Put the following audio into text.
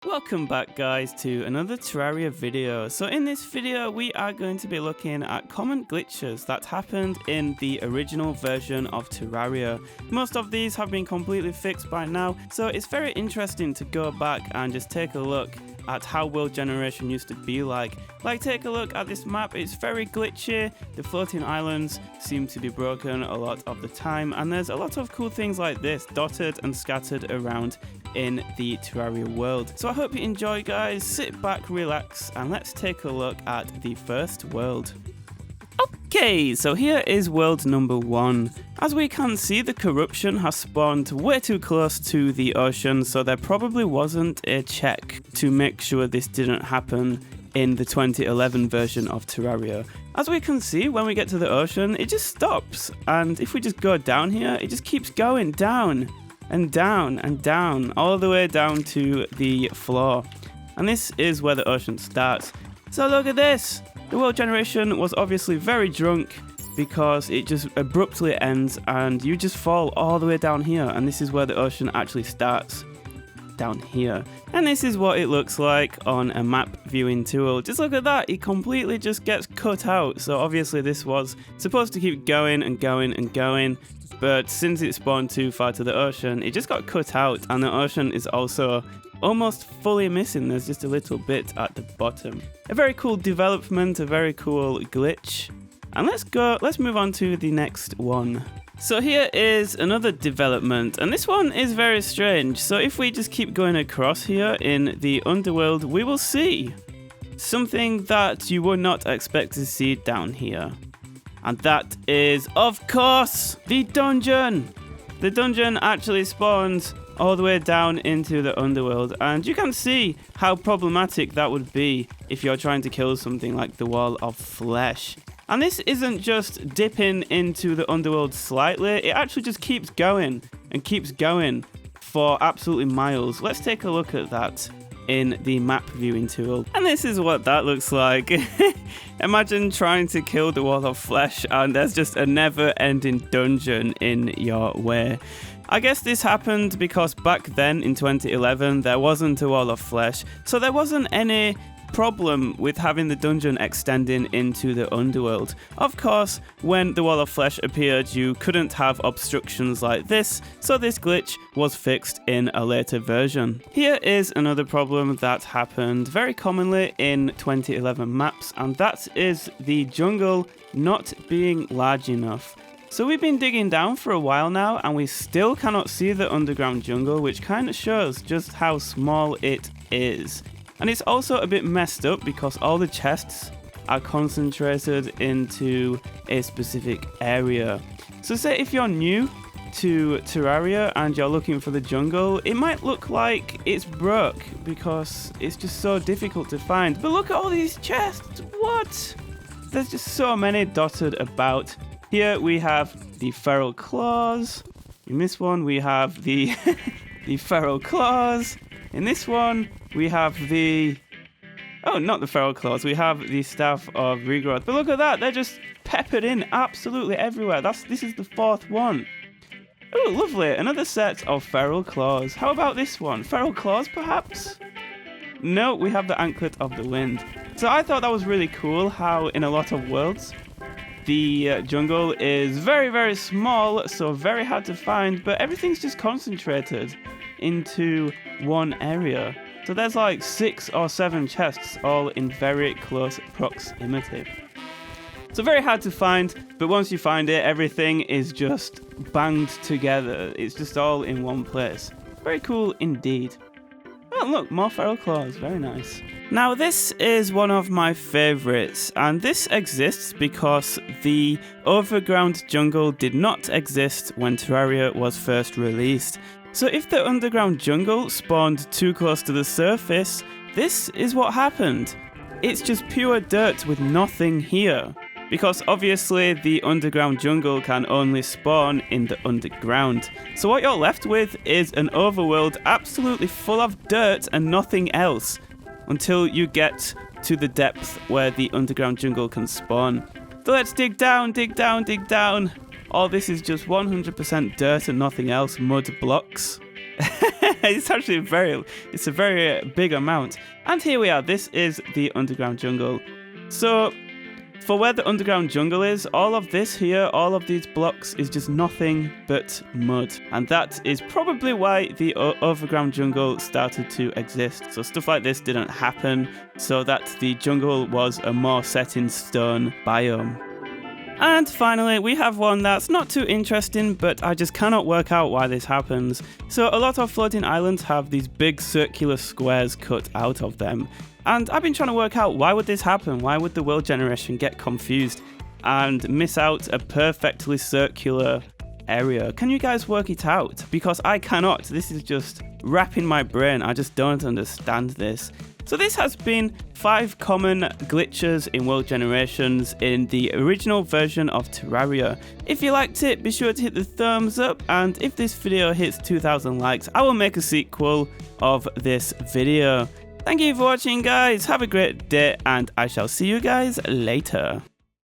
Welcome back guys to another Terraria video. So in this video we are going to be looking at common glitches that happened in the original version of Terraria. Most of these have been completely fixed by now, so it's very interesting to go back and just take a look at how world generation used to be like. Take a look at this map, it's very glitchy, the floating islands seem to be broken a lot of the time, and there's a lot of cool things like this dotted and scattered around in the Terraria world. So I hope you enjoy guys, sit back, relax, and let's take a look at the first world. Okay, so here is world number 1. As we can see, the corruption has spawned way too close to the ocean, so there probably wasn't a check to make sure this didn't happen in the 2011 version of Terraria. As we can see, when we get to the ocean, it just stops, and if we just go down here, it just keeps going down and down and down, all the way down to the floor. And this is where the ocean starts. So look at this! The world generation was obviously very drunk because it just abruptly ends and you just fall all the way down here, and this is where the ocean actually starts, down here. And this is what it looks like on a map viewing tool. Just look at that, it completely just gets cut out. So obviously this was supposed to keep going and going and going, but since it spawned too far to the ocean, it just got cut out, and the ocean is also almost fully missing. There's just a little bit at the bottom. A very cool development, a very cool glitch. And let's move on to the next one. So here is another development, and this one is very strange. So if we just keep going across here in the underworld, we will see something that you would not expect to see down here. And that is, of course, the dungeon. The dungeon actually spawns all the way down into the underworld, and you can see how problematic that would be if you're trying to kill something like the wall of flesh. And this isn't just dipping into the underworld slightly, it actually just keeps going and keeps going for absolutely miles. Let's take a look at that in the map viewing tool. And this is what that looks like. Imagine trying to kill the wall of flesh and there's just a never-ending dungeon in your way. I guess this happened because back then in 2011 there wasn't a wall of flesh, so there wasn't any problem with having the dungeon extending into the underworld. Of course, when the wall of flesh appeared, you couldn't have obstructions like this, so this glitch was fixed in a later version. Here is another problem that happened very commonly in 2011 maps, and that is the jungle not being large enough. So we've been digging down for a while now, and we still cannot see the underground jungle, which kind of shows just how small it is. And it's also a bit messed up because all the chests are concentrated into a specific area. So say if you're new to Terraria and you're looking for the jungle, it might look like it's broke because it's just so difficult to find. But look at all these chests, what? There's just so many dotted about. Here we have the feral claws. In this one we have the the feral claws. In this one, we have the... Oh, not the feral claws. We have the staff of regrowth. But look at that. They're just peppered in absolutely everywhere. This is the 4th one. Oh, lovely. Another set of feral claws. How about this one? Feral claws, perhaps? No, we have the anklet of the wind. So I thought that was really cool how in a lot of worlds, the jungle is very, very small, so very hard to find, but everything's just concentrated into one area. So there's like 6 or 7 chests all in very close proximity. So very hard to find, but once you find it, everything is just banged together. It's just all in one place. Very cool indeed. Oh look, more feral claws, very nice. Now this is one of my favourites, and this exists because the overground jungle did not exist when Terraria was first released. So if the underground jungle spawned too close to the surface, this is what happened. It's just pure dirt with nothing here. Because obviously the underground jungle can only spawn in the underground. So what you're left with is an overworld absolutely full of dirt and nothing else. Until you get to the depth where the underground jungle can spawn. So let's dig down, dig down, dig down. All this is just 100% dirt and nothing else, mud blocks. It's actually it's a very big amount. And here we are, this is the underground jungle. So for where the underground jungle is, all of this here, all of these blocks is just nothing but mud. And that is probably why the overground jungle started to exist. So stuff like this didn't happen, so that the jungle was a more set in stone biome. And finally, we have one that's not too interesting, but I just cannot work out why this happens. So a lot of floating islands have these big circular squares cut out of them. And I've been trying to work out, why would this happen? Why would the world generation get confused and miss out a perfectly circular area? Can you guys work it out? Because I cannot. This is just wrapping my brain. I just don't understand this. So this has been 5 common glitches in world generations in the original version of Terraria. If you liked it, be sure to hit the thumbs up, and if this video hits 2,000 likes, I will make a sequel of this video. Thank you for watching, guys. Have a great day, and I shall see you guys later.